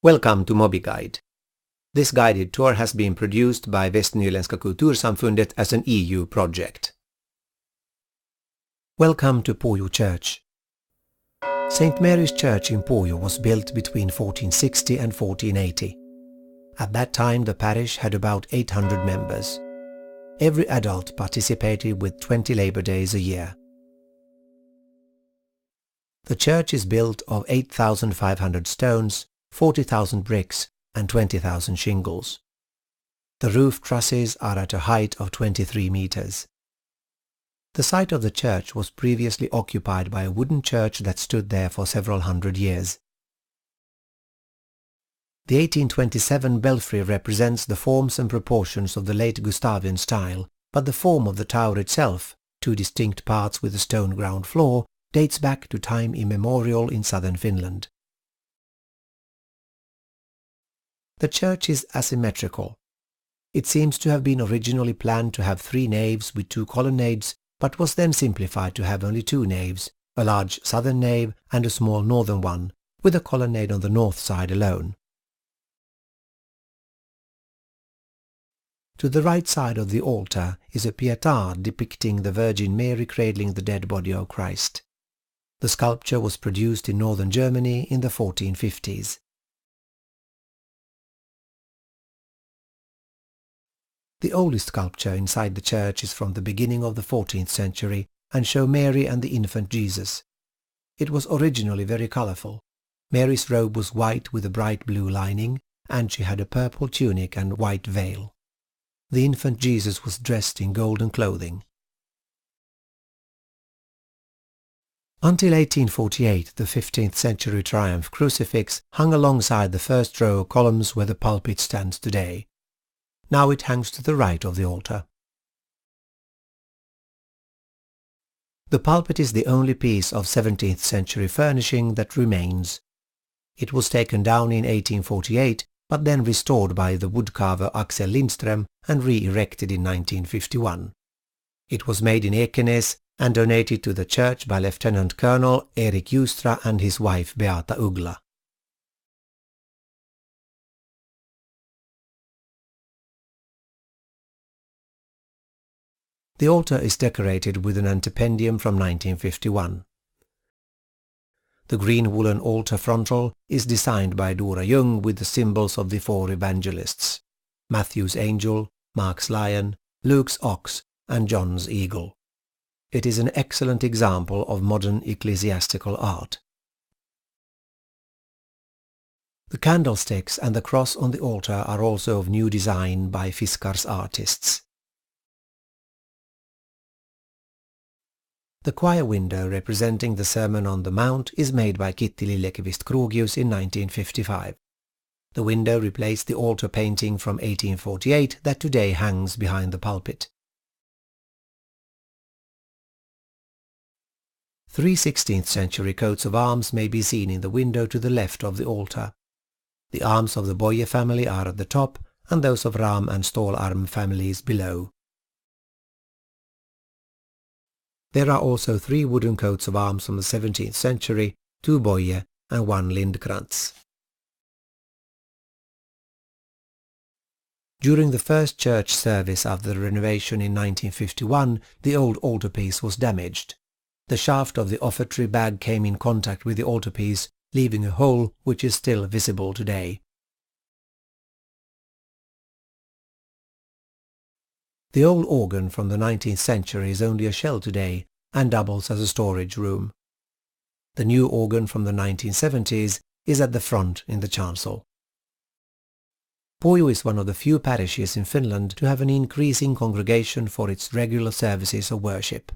Welcome to mobiguide. This guided tour has been produced by Västnyländska Kultursamfundet as an EU project. Welcome to Pojo Church. St. Mary's Church in Pojo was built between 1460 and 1480. At that time the parish had about 800 members. Every adult participated with 20 Labour Days a year. The church is built of 8,500 stones, 40,000 bricks and 20,000 shingles. The roof trusses are at a height of 23 meters. The site of the church was previously occupied by a wooden church that stood there for several hundred years. The 1827 belfry represents the forms and proportions of the late Gustavian style, but the form of the tower itself, two distinct parts with a stone ground floor, dates back to time immemorial in southern Finland. The church is asymmetrical. It seems to have been originally planned to have 3 naves with 2 colonnades, but was then simplified to have only 2 naves, a large southern nave and a small northern one, with a colonnade on the north side alone. To the right side of the altar is a pietà depicting the Virgin Mary cradling the dead body of Christ. The sculpture was produced in northern Germany in the 1450s. The oldest sculpture inside the church is from the beginning of the 14th century and show Mary and the infant Jesus. It was originally very colourful. Mary's robe was white with a bright blue lining, and she had a purple tunic and white veil. The infant Jesus was dressed in golden clothing. Until 1848, the 15th century triumph crucifix hung alongside the first row of columns where the pulpit stands today. Now it hangs to the right of the altar. The pulpit is the only piece of 17th century furnishing that remains. It was taken down in 1848, but then restored by the woodcarver Axel Lindström and re-erected in 1951. It was made in Ekenäs and donated to the church by Lieutenant Colonel Erik Justra and his wife Beata Uggla. The altar is decorated with an antependium from 1951. The green woolen altar frontal is designed by Dora Ljung with the symbols of the 4 evangelists: Matthew's angel, Mark's lion, Luke's ox and John's eagle. It is an excellent example of modern ecclesiastical art. The candlesticks and the cross on the altar are also of new design by Fiskars artists. The choir window representing the Sermon on the Mount is made by Kitty Lillekvist Krogius in 1955. The window replaced the altar painting from 1848 that today hangs behind the pulpit. 3 16th century coats of arms may be seen in the window to the left of the altar. The arms of the Boye family are at the top and those of Ram and Stålarm families below. There are also 3 wooden coats of arms from the 17th century, 2 Boye and 1 Lindkrantz. During the first church service after the renovation in 1951, the old altarpiece was damaged. The shaft of the offertory bag came in contact with the altarpiece, leaving a hole which is still visible today. The old organ from the 19th century is only a shell today and doubles as a storage room. The new organ from the 1970s is at the front in the chancel. Pojo is one of the few parishes in Finland to have an increasing congregation for its regular services of worship.